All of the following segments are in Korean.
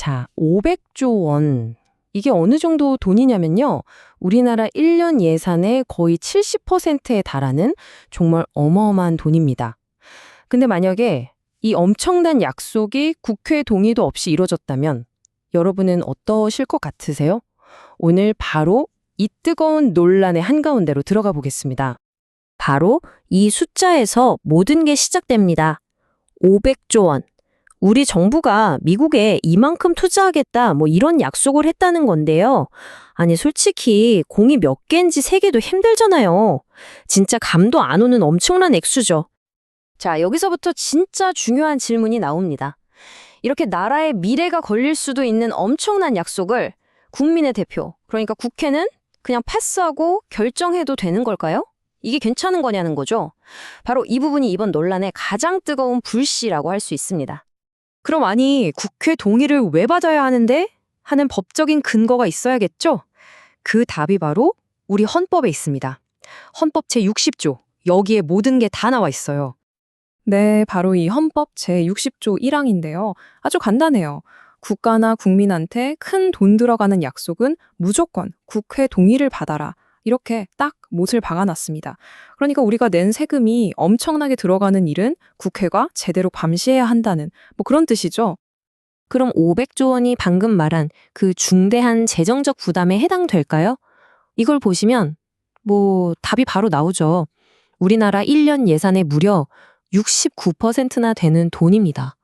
자, 500조 원. 이게 어느 정도 돈이냐면요. 우리나라 1년 예산의 거의 70%에 달하는 정말 어마어마한 돈입니다. 근데 만약에 이 엄청난 약속이 국회 동의도 없이 이루어졌다면 여러분은 어떠실 것 같으세요? 오늘 바로 이 뜨거운 논란의 한가운데로 들어가 보겠습니다. 바로 이 숫자에서 모든 게 시작됩니다. 500조 원. 우리 정부가 미국에 이만큼 투자하겠다 이런 약속을 했다는 건데요. 아니 솔직히 공이 몇 개인지 세기도 힘들잖아요. 진짜 감도 안 오는 엄청난 액수죠. 자, 여기서부터 진짜 중요한 질문이 나옵니다. 이렇게 나라의 미래가 걸릴 수도 있는 엄청난 약속을 국민의 대표, 그러니까 국회는 그냥 패스하고 결정해도 되는 걸까요? 이게 괜찮은 거냐는 거죠. 바로 이 부분이 이번 논란의 가장 뜨거운 불씨라고 할 수 있습니다. 그럼 아니, 국회 동의를 왜 받아야 하는데? 하는 법적인 근거가 있어야겠죠? 그 답이 바로 우리 헌법에 있습니다. 헌법 제60조, 여기에 모든 게 다 나와 있어요. 네, 바로 이 헌법 제60조 1항인데요. 아주 간단해요. 국가나 국민한테 큰 돈 들어가는 약속은 무조건 국회 동의를 받아라. 이렇게 딱 못을 박아놨습니다. 그러니까 우리가 낸 세금이 엄청나게 들어가는 일은 국회가 제대로 감시해야 한다는 그런 뜻이죠. 그럼 500조 원이 방금 말한 그 중대한 재정적 부담에 해당될까요? 이걸 보시면 답이 바로 나오죠. 우리나라 1년 예산의 무려 69%나 되는 돈입니다.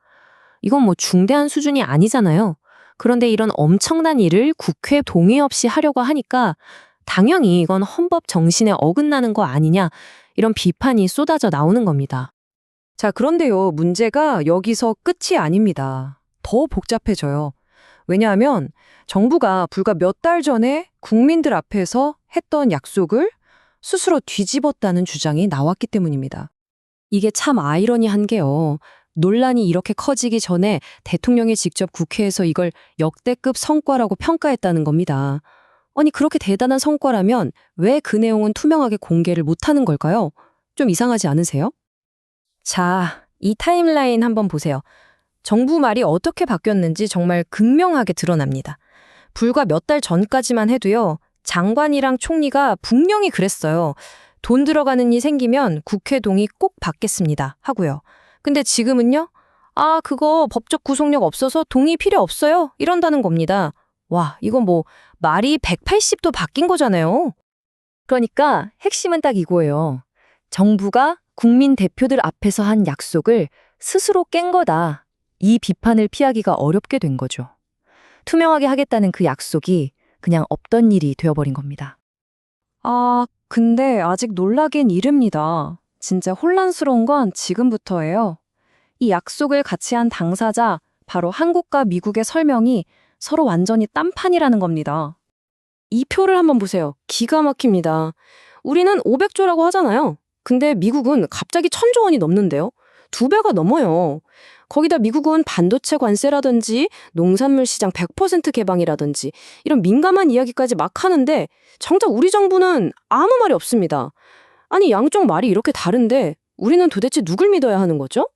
이건 중대한 수준이 아니잖아요. 그런데 이런 엄청난 일을 국회 동의 없이 하려고 하니까 당연히 이건 헌법 정신에 어긋나는 거 아니냐, 이런 비판이 쏟아져 나오는 겁니다. 자, 그런데요, 문제가 여기서 끝이 아닙니다. 더 복잡해져요. 왜냐하면 정부가 불과 몇 달 전에 국민들 앞에서 했던 약속을 스스로 뒤집었다는 주장이 나왔기 때문입니다. 이게 참 아이러니한 게요. 논란이 이렇게 커지기 전에 대통령이 직접 국회에서 이걸 역대급 성과라고 평가했다는 겁니다. 아니, 그렇게 대단한 성과라면 왜 그 내용은 투명하게 공개를 못하는 걸까요? 좀 이상하지 않으세요? 자, 이 타임라인 한번 보세요. 정부 말이 어떻게 바뀌었는지 정말 극명하게 드러납니다. 불과 몇 달 전까지만 해도요, 장관이랑 총리가 분명히 그랬어요. 돈 들어가는 일 생기면 국회 동의 꼭 받겠습니다 하고요. 근데 지금은요? 그거 법적 구속력 없어서 동의 필요 없어요. 이런다는 겁니다. 와, 이건 말이 180도 바뀐 거잖아요. 그러니까 핵심은 딱 이거예요. 정부가 국민 대표들 앞에서 한 약속을 스스로 깬 거다. 이 비판을 피하기가 어렵게 된 거죠. 투명하게 하겠다는 그 약속이 그냥 없던 일이 되어버린 겁니다. 근데 아직 놀라긴 이릅니다. 진짜 혼란스러운 건 지금부터예요. 이 약속을 같이 한 당사자, 바로 한국과 미국의 설명이 서로 완전히 딴판이라는 겁니다. 이 표를 한번 보세요. 기가 막힙니다. 우리는 500조라고 하잖아요. 근데 미국은 갑자기 1000조 원이 넘는데요. 2배가 넘어요. 거기다 미국은 반도체 관세라든지 농산물 시장 100% 개방이라든지 이런 민감한 이야기까지 막 하는데 정작 우리 정부는 아무 말이 없습니다. 아니, 양쪽 말이 이렇게 다른데 우리는 도대체 누굴 믿어야 하는 거죠?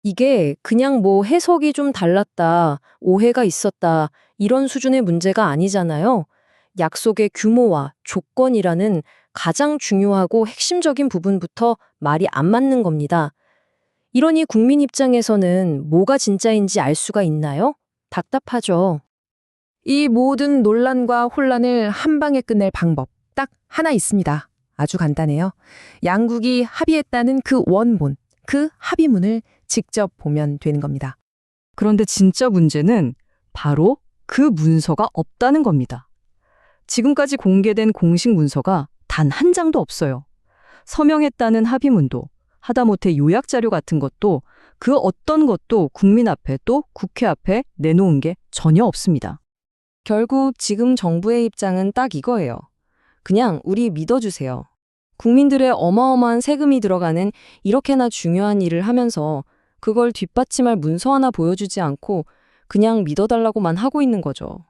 이게 그냥 해석이 좀 달랐다, 오해가 있었다, 이런 수준의 문제가 아니잖아요. 약속의 규모와 조건이라는 가장 중요하고 핵심적인 부분부터 말이 안 맞는 겁니다. 이러니 국민 입장에서는 뭐가 진짜인지 알 수가 있나요? 답답하죠. 이 모든 논란과 혼란을 한 방에 끝낼 방법 딱 하나 있습니다. 아주 간단해요. 양국이 합의했다는 그 원본, 그 합의문을 직접 보면 되는 겁니다. 그런데 진짜 문제는 바로 그 문서가 없다는 겁니다. 지금까지 공개된 공식 문서가 단 한 장도 없어요. 서명했다는 합의문도, 하다못해 요약자료 같은 것도, 그 어떤 것도 국민 앞에 또 국회 앞에 내놓은 게 전혀 없습니다. 결국 지금 정부의 입장은 딱 이거예요. 그냥 우리 믿어주세요. 국민들의 어마어마한 세금이 들어가는 이렇게나 중요한 일을 하면서 그걸 뒷받침할 문서 하나 보여주지 않고 그냥 믿어달라고만 하고 있는 거죠.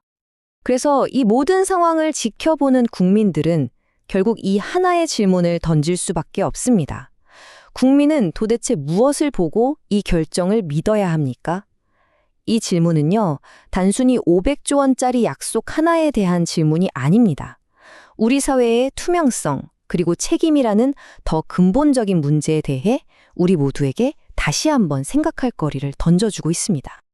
그래서 이 모든 상황을 지켜보는 국민들은 결국 이 하나의 질문을 던질 수밖에 없습니다. 국민은 도대체 무엇을 보고 이 결정을 믿어야 합니까? 이 질문은요, 단순히 500조 원짜리 약속 하나에 대한 질문이 아닙니다. 우리 사회의 투명성, 그리고 책임이라는 더 근본적인 문제에 대해 우리 모두에게 다시 한번 생각할 거리를 던져주고 있습니다.